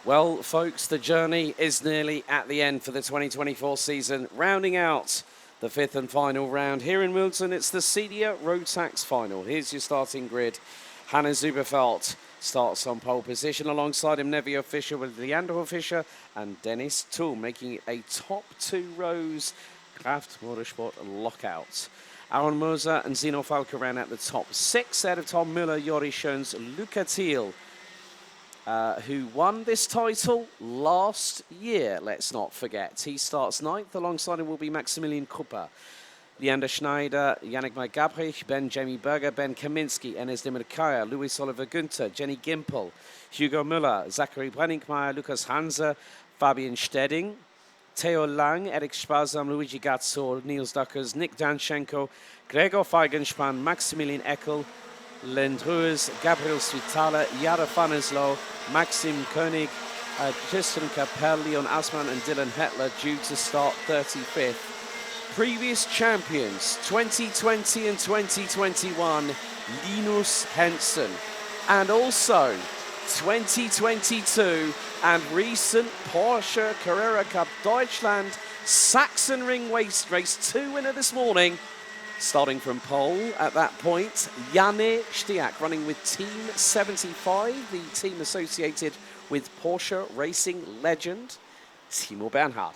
Well, folks, the journey is nearly at the end for the 2024 season, rounding out the fifth and final round. Here in Mülsen, it's the senior road tax final. Here's your starting grid. Hannes Zuberfeld starts on pole position. Alongside him, Nevio Fischer with Leandro Fischer and Dennis Thum, making it a top 2 rows Kraft Motorsport lockout. Aaron Moser and Zino Falke ran at the top 6 out of Tom Müller, Jori Schoens, Luca Thiel, who won this title last year, let's not forget. He starts 9th. Alongside him will be Maximilian Kupper, Leander Schneider, Yannick May-Gabrich, Ben Jamie Berger, Ben Kaminski, Enes Demirkaya, Luis Oliver Günther, Jenny Gimpel, Hugo Müller, Zachary Brenningmeier, Lukas Hanser, Fabian Stedding, Theo Lang, Eric Sparsam, Luigi Gazzo, Niels Duckers, Nick Danchenko, Gregor Feigenspann, Maximilian Eckel, Lendrues, Gabriel Svitala, Jara Faneslow, Maxim Koenig, Tristan Capel, Leon Asman and Dylan Hetler due to start 35th. Previous champions 2020 and 2021, Linus Henson, and also 2022 and recent Porsche Carrera Cup Deutschland Sachsenring Race 2 winner this morning. Starting from pole at that point, Janne Stiak running with Team 75, the team associated with Porsche racing legend Timo Bernhard,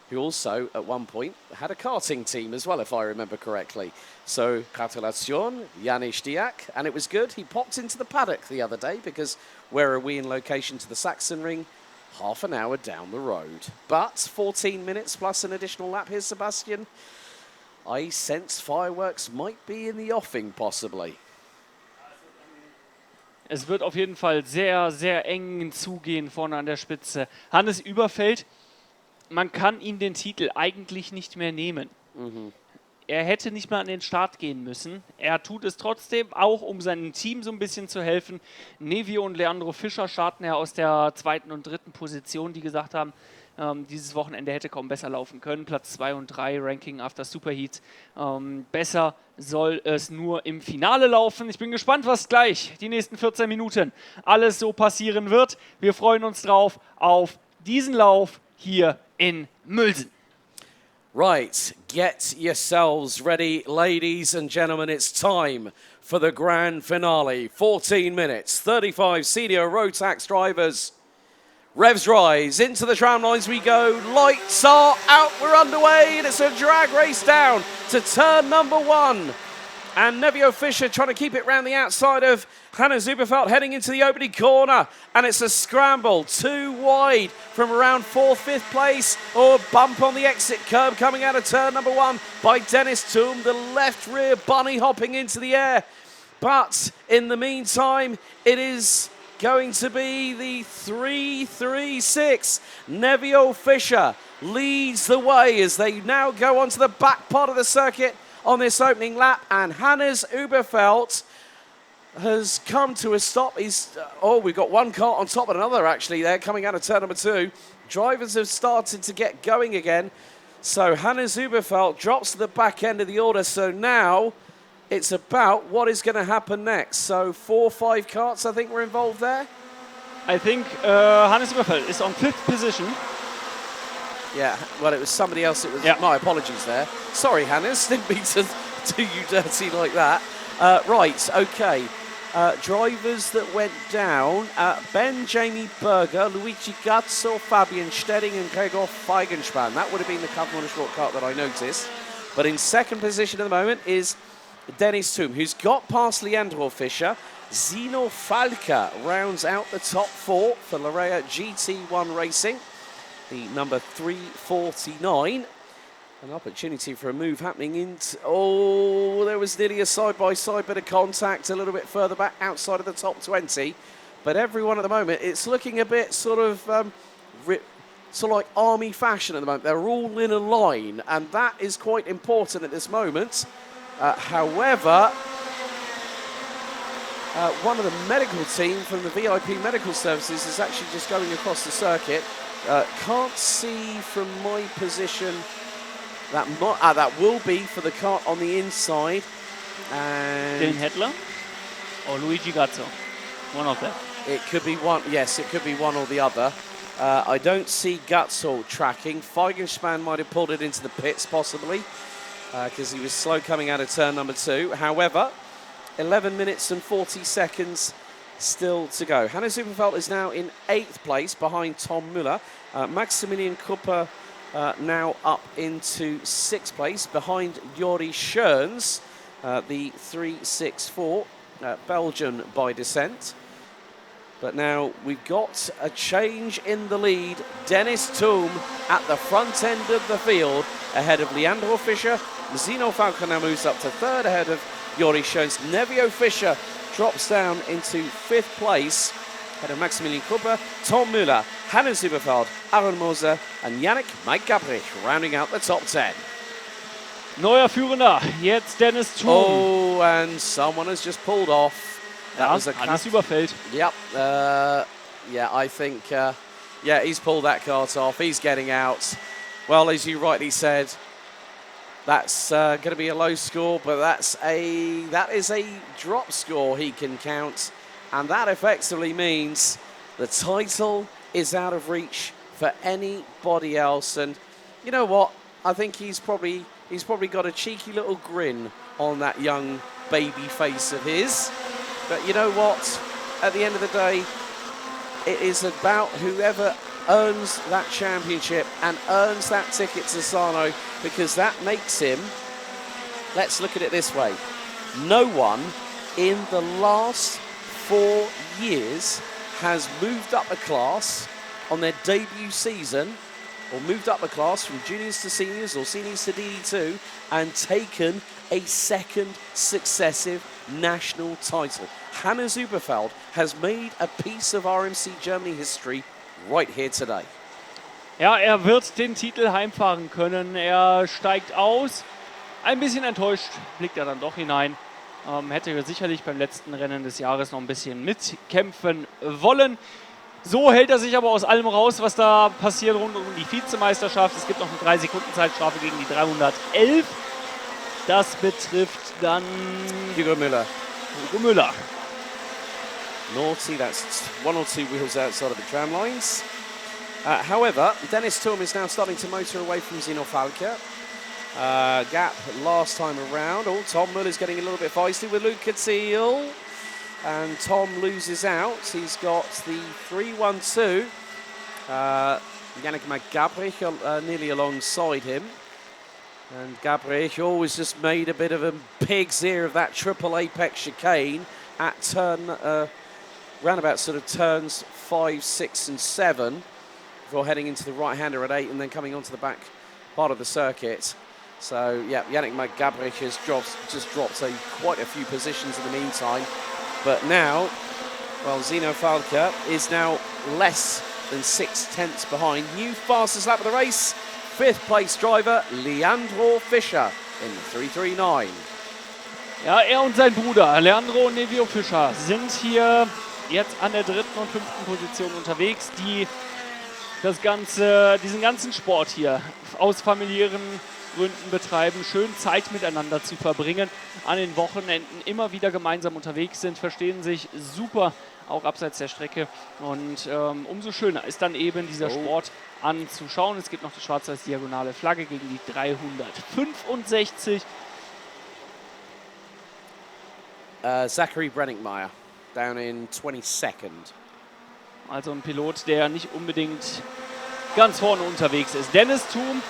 who also at one point had a karting team as well, if I remember correctly. So, gratulation, Janne Stiak, and it was good. He popped into the paddock the other day because where are we in location to the Sachsenring? Half an hour down the road. But 14 minutes plus an additional lap here, Sebastian. I sense fireworks might be in the offing, possibly. Es wird auf jeden Fall sehr, sehr eng zugehen vorne an der Spitze. Hannes Überfeld, man kann ihm den Titel eigentlich nicht mehr nehmen. Er hätte nicht mal an den Start gehen müssen. Er tut es trotzdem, auch um seinem Team so ein bisschen zu helfen. Nevio und Leandro Fischer starten ja aus der 2. und 3. Position, die gesagt haben, dieses Wochenende hätte kaum besser laufen können. Platz 2 und 3, Ranking after Superheat. Besser soll es nur im Finale laufen. Ich bin gespannt, was gleich die nächsten 14 Minuten alles so passieren wird. Wir freuen uns drauf auf diesen Lauf hier in Mülsen. Right, get yourselves ready, ladies and gentlemen. It's time for the grand finale. 14 minutes, 35 senior road tax drivers. Revs rise, into the tram lines we go, lights are out, we're underway, and it's a drag race down to turn number 1. And Nevio Fischer trying to keep it round the outside of Hannes Zuberfeld, heading into the opening corner, and it's a scramble, 2 wide from around 4th, 5th place, or bump on the exit curb coming out of turn number 1 by Dennis Thum, the left rear bunny hopping into the air. But in the meantime, it is going to be the 3-3-6. Nevio Fischer leads the way as they now go onto the back part of the circuit on this opening lap, and Hannes Zuberfeld has come to a stop. We've got one car on top of another actually there coming out of turn number 2. Drivers have started to get going again. So Hannes Zuberfeld drops to the back end of the order. So now it's about what is going to happen next. So 4 or 5 karts, I think, were involved there. I think Hannes Zuberfeld is on 5th position. Yeah, well, it was somebody else. It was my apologies there. Sorry, Hannes, didn't mean to do you dirty like that. Right, okay. Drivers that went down, Ben Jamie Berger, Luigi Gazzo, Fabian Stedding and Gregor Feigenspann. That would have been the Kraft Motorsport kart that I noticed. But in second position at the moment is Dennis Thum, who's got past Leandro Fischer. Zino Falke rounds out the top 4 for Larea GT1 Racing, the number 349. An opportunity for a move happening into... Oh, there was nearly a side-by-side bit of contact a little bit further back outside of the top 20. But everyone at the moment, it's looking a bit sort of like army fashion at the moment. They're all in a line, and that is quite important at this moment. However, one of the medical team from the VIP Medical Services is actually just going across the circuit. Can't see from my position... That will be for the kart on the inside. And Dylan Hetler or Luigi Gazzo, one of them. It could be one, yes, it could be one or the other. I don't see Gutzel tracking. Feigenspahn might have pulled it into the pits, possibly, because he was slow coming out of turn number 2. However, 11 minutes and 40 seconds still to go. Hannes Superfeld is now in 8th place behind Tom Müller. Maximilian Kupper now up into 6th place behind Jori Schoens, the 364 Belgian by descent. But now we've got a change in the lead. Dennis Thum at the front end of the field ahead of Leandro Fischer. Zino Falco now moves up to 3rd ahead of Jori Schoens. Nevio Fischer drops down into 5th place ahead of Maximilian Kupper, Tom Müller, Hannes Überfeld, Aaron Moser and Yannick Mike Gabrich rounding out the top 10. Neuer Führender, jetzt Dennis Thum. Oh, and someone has just pulled off. That was a Hannes Überfeld. Yep. Yeah, I think, yeah, he's pulled that cart off. He's getting out. Well, as you rightly said, that's going to be a low score, but that is a drop score he can count. And that effectively means the title is out of reach for anybody else. And you know what? I think he's probably got a cheeky little grin on that young baby face of his. But you know what? At the end of the day, it is about whoever earns that championship and earns that ticket to Sano, because that makes him, let's look at it this way, no one in the last 4 years has moved up a class on their debut season, or moved up a class from juniors to seniors or seniors to DD2 and taken a second successive national title. Hannes Überfeld has made a piece of RMC Germany history right here today. Ja, er wird den Titel heimfahren können. Er steigt aus. Ein bisschen enttäuscht blickt er dann doch hinein. Hätte sicherlich beim letzten Rennen des Jahres noch ein bisschen mitkämpfen wollen. So hält er sich aber aus allem raus, was da passiert rund um die Vizemeisterschaft. Es gibt noch eine 3-Sekunden-Zeitstrafe gegen die 311. Das betrifft dann Hugo Müller. Hugo Müller. Naughty, that's 1 or 2 wheels outside of the tram lines. However, Dennis Thum is now starting to motor away from Zino Falke. Gap last time around. Oh, Tom Müller's getting a little bit feisty with Luca Thiel. And Tom loses out. He's got the 3-1-2. Yannick Gabrich nearly alongside him. And Gabrich always just made a bit of a pig's ear of that triple apex chicane at turn, roundabout sort of turns 5, 6 and 7 before heading into the right-hander at 8 and then coming onto the back part of the circuit. So, yeah, Yannick Gabrich has just dropped quite a few positions in the meantime. But now, well, Zino Falke is now less than 6/10 behind. New fastest lap of the race, 5th place driver Leandro Fischer in the 339. Ja, er und sein Bruder Leandro und Nevio Fischer sind hier jetzt an der 3. und 5. Position unterwegs, die diesen ganzen Sport hier aus familiären Gründen betreiben, schön Zeit miteinander zu verbringen, an den Wochenenden immer wieder gemeinsam unterwegs sind, verstehen sich super, auch abseits der Strecke. Und umso schöner ist dann eben dieser Sport anzuschauen. Es gibt noch die schwarz-weiß-diagonale Flagge gegen die 365. Zachary Brenningmeier down in 22nd. Also ein Pilot, der nicht unbedingt ganz vorne unterwegs ist. Dennis Thum,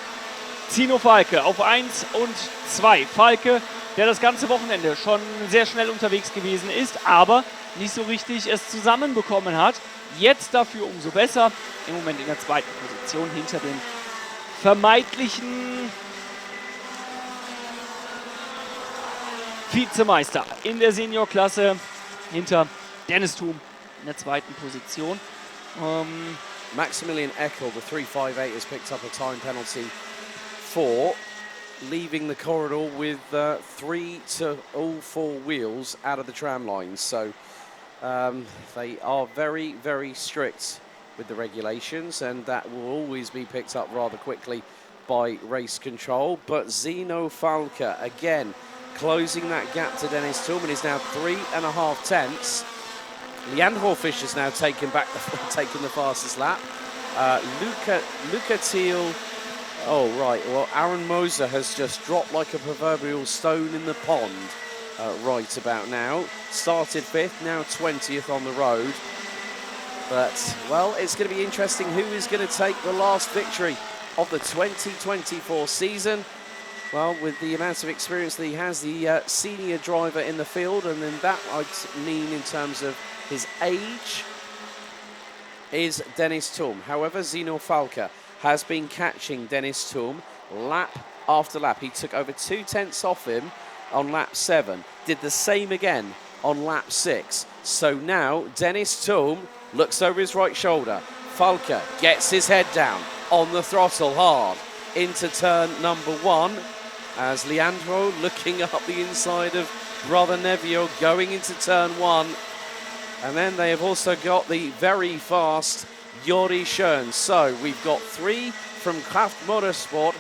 Zino Falke auf 1 und 2. Falke, der das ganze Wochenende schon sehr schnell unterwegs gewesen ist, aber nicht so richtig es zusammenbekommen hat. Jetzt dafür umso besser. Im Moment in der 2. Position hinter den vermeintlichen Vizemeister in der Seniorklasse, hinter Dennis Thum in der 2. Position. Maximilian Eckel, the 358, has picked up a time penalty for leaving the corridor with 3 to all 4 wheels out of the tram lines. So they are very, very strict with the regulations, and that will always be picked up rather quickly by race control. But Zino Falke, again, closing that gap to Dennis Thum, is now 3.5 tenths Leandro Fischer's now taking the fastest lap. Luca Thiel. Oh, right. Well, Aaron Moser has just dropped like a proverbial stone in the pond right about now. Started 5th, now 20th on the road. But, well, it's going to be interesting who is going to take the last victory of the 2024 season. Well, with the amount of experience that he has, the senior driver in the field, and then that I'd mean in terms of his age, is Dennis Thum. However, Zino Falke has been catching Dennis Thum lap after lap. He took over 2 tenths off him on lap 7, did the same again on lap 6. So now Dennis Thum looks over his right shoulder. Falke gets his head down on the throttle hard into turn number 1 as Leandro looking up the inside of brother Nevio going into turn 1. And then they have also got the very fast Jori Schoen. So we've got 3 from Kraft Motorsport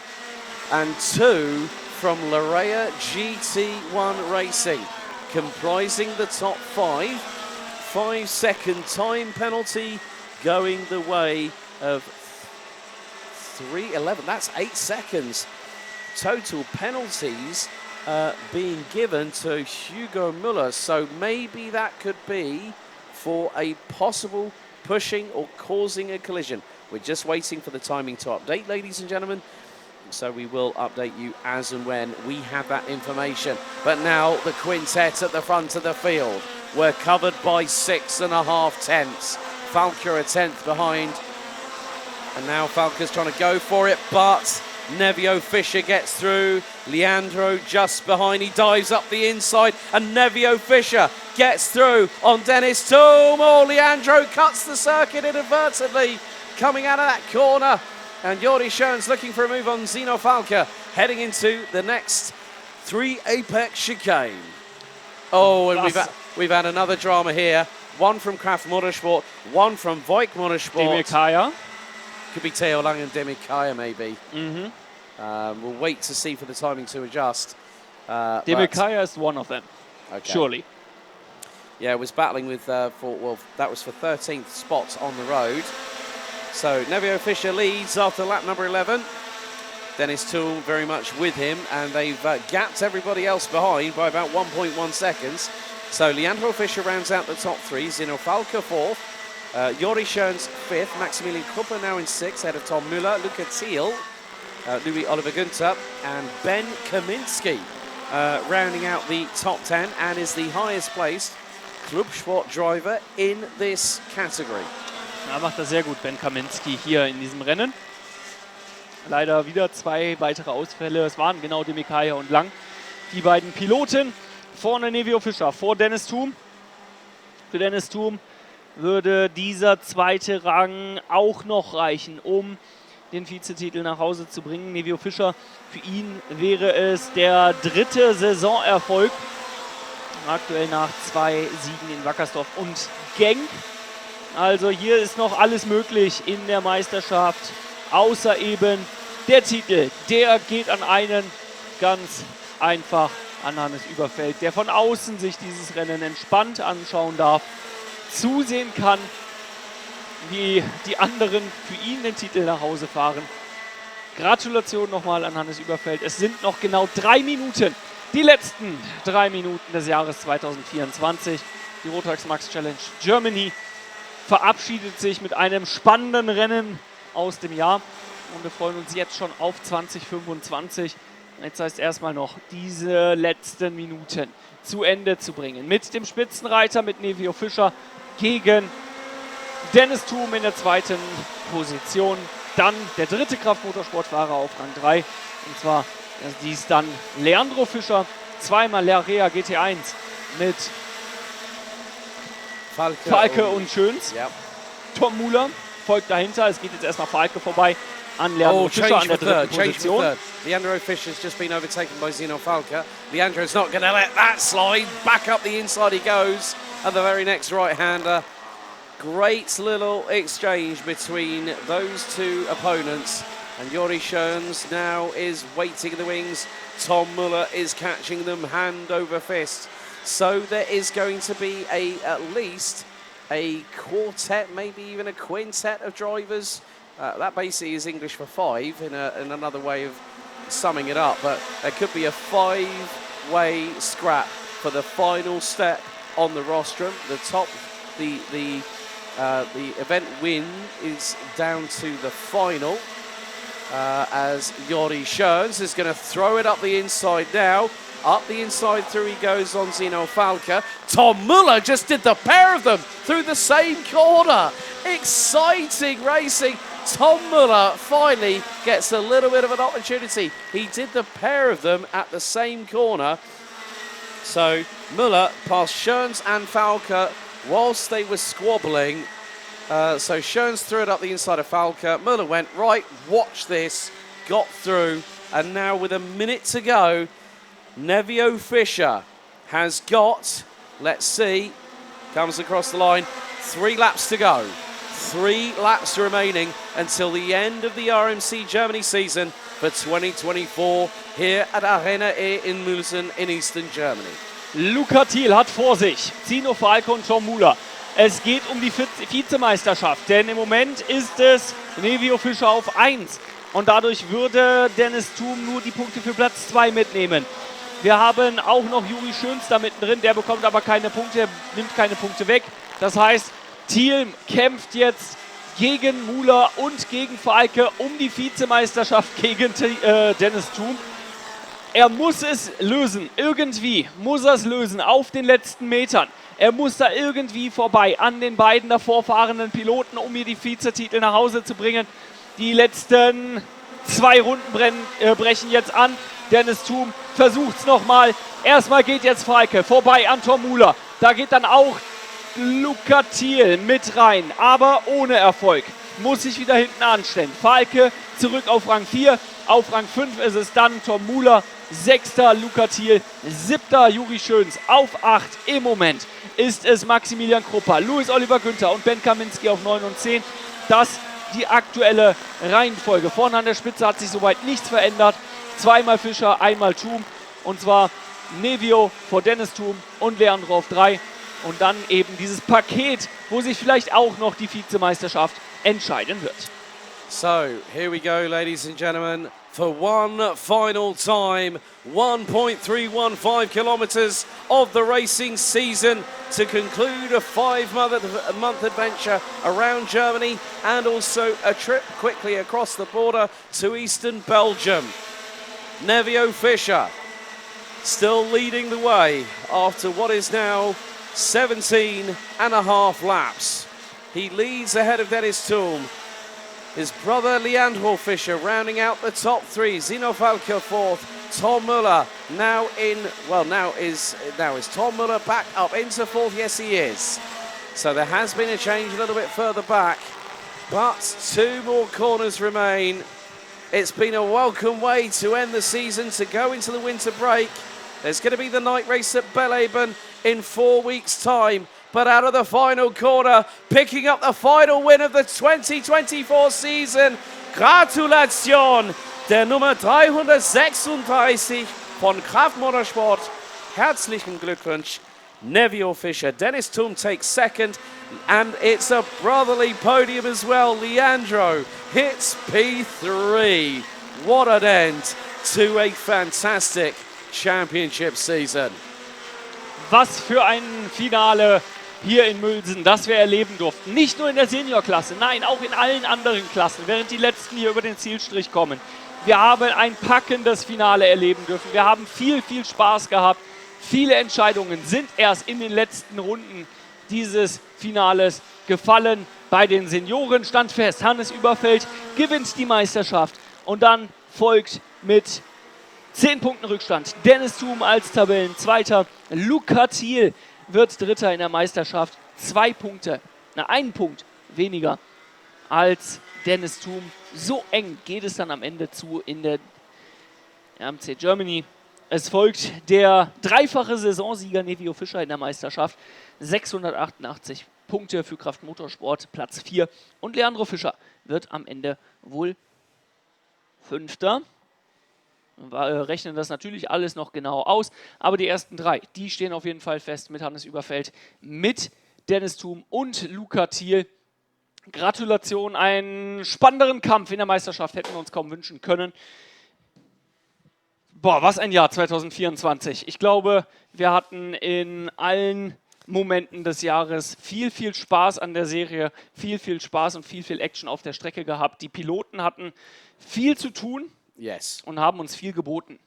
and 2 from Larea GT1 Racing, comprising the top 5. 5-second time penalty going the way of 3:11. That's 8 seconds. Total penalties being given to Hugo Müller. So maybe that could be for a possible pushing or causing a collision. We're just waiting for the timing to update, ladies and gentlemen. So we will update you as and when we have that information. But now the quintet at the front of the field. We're covered by 6.5 tenths. Falke a 10th behind. And now Falke's trying to go for it, but Nevio Fischer gets through. Leandro just behind. He dives up the inside, and Nevio Fischer gets through on Dennis Thum. Oh, Leandro cuts the circuit inadvertently coming out of that corner. And Jori Schoen's looking for a move on Zino Falke, heading into the next 3 apex chicane. Oh, and we've had another drama here. One from Kraft Motorsport, one from Voigt Motorsport. Demir Could be Theo Lang and Demir Kaya, maybe. We'll wait to see for the timing to adjust. Demir Kaya is one of them, okay. Surely. Yeah, it was battling with, that was for 13th spot on the road. So Nevio Fischer leads after lap number 11. Dennis Thum very much with him, and they've gapped everybody else behind by about 1.1 seconds. So Leandro Fischer rounds out the top 3, Zino Falke 4th, Jori Schoen's 5th, Maximilian Kupper now in 6th, ahead of Tom Müller, Luca Thiel, Louis Oliver Günther, and Ben Kaminski rounding out the top 10, and is the highest placed Clubsport driver in this category. Ja, macht er sehr gut, Ben Kaminski hier in diesem Rennen. Leider wieder 2 weitere Ausfälle. Es waren genau Demir Kaya und Lang, die beiden Piloten. Vorne Nevio Fischer, vor Dennis Thum. Für Dennis Thum würde dieser 2. Rang auch noch reichen, um den Vizetitel nach Hause zu bringen. Nevio Fischer, für ihn wäre es der 3. Saisonerfolg. Aktuell nach 2 Siegen in Wackersdorf und Genk. Also hier ist noch alles möglich in der Meisterschaft, außer eben der Titel. Der geht an einen, ganz einfach an Hannes Überfeld, der von außen sich dieses Rennen entspannt anschauen darf, zusehen kann, wie die anderen für ihn den Titel nach Hause fahren. Gratulation nochmal an Hannes Überfeld. Es sind noch genau 3 Minuten, die letzten 3 Minuten des Jahres 2024. Die Rotax Max Challenge Germany verabschiedet sich mit einem spannenden Rennen aus dem Jahr. Und wir freuen uns jetzt schon auf 2025. Jetzt heißt erstmal noch, diese letzten Minuten zu Ende zu bringen. Mit dem Spitzenreiter, mit Nevio Fischer gegen Dennis Thum in der 2. Position. Dann der 3. Kraftmotorsportfahrer auf Rang 3. Und zwar dies dann Leandro Fischer, zweimal Larea GT1 mit Falke und Schöns. Ja. Tom Müller folgt dahinter. Es geht jetzt erstmal Falke vorbei an Leandro Fischer an der 3. Position. Leandro Fischer's just been overtaken by Zino Falke. Leandro's not going to let that slide. Back up the inside he goes at the very next right-hander. Great little exchange between those 2 opponents. And Jori Schoens now is waiting in the wings. Tom Müller is catching them hand over fist. So there is going to be at least a quartet, maybe even a quintet of drivers. That basically is English for five in another way of summing it up, but there could be a five-way scrap for the final step on the rostrum. The event win is down to the final as Jori Schoens is going to throw it up the inside now. Up the inside, through he goes on Zeno Falke. Tom Muller just did the pair of them through the same corner. Exciting racing. Tom Muller finally gets a little bit of an opportunity. He did the pair of them at the same corner. So Muller passed Schoens and Falke whilst they were squabbling. So Schoens threw it up the inside of Falke. Muller went, right, watch this, got through. And now with a minute to go, Nevio Fischer has got, let's see, comes across the line, 3 laps to go. 3 laps remaining until the end of the RMC Germany season for 2024 here at Arena E in Mülsen in Eastern Germany. Luca Thiel hat vor sich Zino Falke und Tom Muller. Es geht um die Vizemeisterschaft, denn im Moment ist es Nevio Fischer auf 1 und dadurch würde Dennis Thum nur die Punkte für Platz 2 mitnehmen. Wir haben auch noch Juri Schoens da mittendrin, der bekommt aber keine Punkte, nimmt keine Punkte weg. Das heißt, Thiel kämpft jetzt gegen Muller und gegen Falke um die Vizemeisterschaft gegen Dennis Thum. Er muss es lösen, irgendwie muss er es lösen auf den letzten Metern. Er muss da irgendwie vorbei an den beiden davor fahrenden Piloten, um hier die Vizetitel nach Hause zu bringen. Die letzten 2 Runden brechen jetzt an. Dennis Thum versucht es nochmal. Erstmal geht jetzt Falke vorbei an Tom Muller. Da geht dann auch Luca Thiel mit rein, aber ohne Erfolg. Muss sich wieder hinten anstellen. Falke zurück auf Rang 4. Auf Rang 5 ist es dann Tom Muller. 6. Luca Thiel. 7. Juri Schoens. Auf 8 im Moment ist es Maximilian Kruppa, Louis Oliver Günther und Ben Kaminski auf 9 und 10. Das die aktuelle Reihenfolge. Vorne an der Spitze hat sich soweit nichts verändert. 2-mal Fischer, 1-mal Thum. Und zwar Nevio vor Dennis Thum und Leandro auf 3. Und dann eben dieses Paket, wo sich vielleicht auch noch die Vizemeisterschaft entscheiden wird. So, here we go, ladies and gentlemen, for one final time. 1.315 kilometers of the racing season to conclude a 5-month adventure around Germany and also a trip quickly across the border to eastern Belgium. Nevio Fischer still leading the way after what is now 17.5 laps. He leads ahead of Dennis Thum. His brother Leandro Fischer rounding out the top 3. Zino Falke 4th. Tom Muller now is Tom Muller back up into 4th? Yes, he is. So there has been a change a little bit further back, but 2 more corners remain. It's been a welcome way to end the season, to go into the winter break. There's going to be the night race at Belleben in 4 weeks' time. But out of the final corner, picking up the final win of the 2024 season. Gratulation, der Nummer 336 von Kraft Motorsport. Herzlichen Glückwunsch, Nevio Fischer. Dennis Thum takes 2nd, and it's a brotherly podium as well. Leandro hits P3. What an end to a fantastic championship season. Was für ein Finale hier in Mülsen, das wir erleben durften. Nicht nur in der Seniorklasse, nein, auch in allen anderen Klassen, während die Letzten hier über den Zielstrich kommen. Wir haben ein packendes Finale erleben dürfen. Wir haben viel, viel Spaß gehabt. Viele Entscheidungen sind erst in den letzten Runden dieses Finales gefallen. Bei den Senioren stand fest, Hannes Überfeld gewinnt die Meisterschaft. Und dann folgt mit 10 Punkten Rückstand Dennis Thum als Tabellenzweiter. Luca Thiel wird Dritter in der Meisterschaft. 2 Punkte, 1 Punkt weniger als Dennis Thum. So eng geht es dann am Ende zu in der RMC Germany. Es folgt der dreifache Saisonsieger Nevio Fischer in der Meisterschaft. 688 Punkte für Kraft Motorsport, Platz 4. Und Leandro Fischer wird am Ende wohl 5. Wir rechnen das natürlich alles noch genau aus, aber die ersten 3, die stehen auf jeden Fall fest mit Hannes Überfeld, mit Dennis Thum und Luca Thiel. Gratulation, einen spannenderen Kampf in der Meisterschaft hätten wir uns kaum wünschen können. Boah, was ein Jahr 2024. Ich glaube, wir hatten in allen Momenten des Jahres viel, viel Spaß an der Serie, viel, viel Spaß und viel, viel Action auf der Strecke gehabt. Die Piloten hatten viel zu tun und haben uns viel geboten.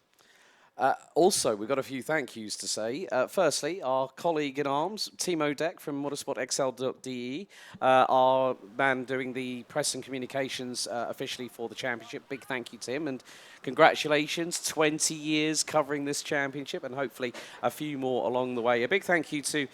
Also, we've got a few thank yous to say. Firstly, our colleague in arms, Timo Deck from motorsportxl.de, our man doing the press and communications officially for the championship. Big thank you to him and congratulations, 20 years covering this championship and hopefully a few more along the way. A big thank you to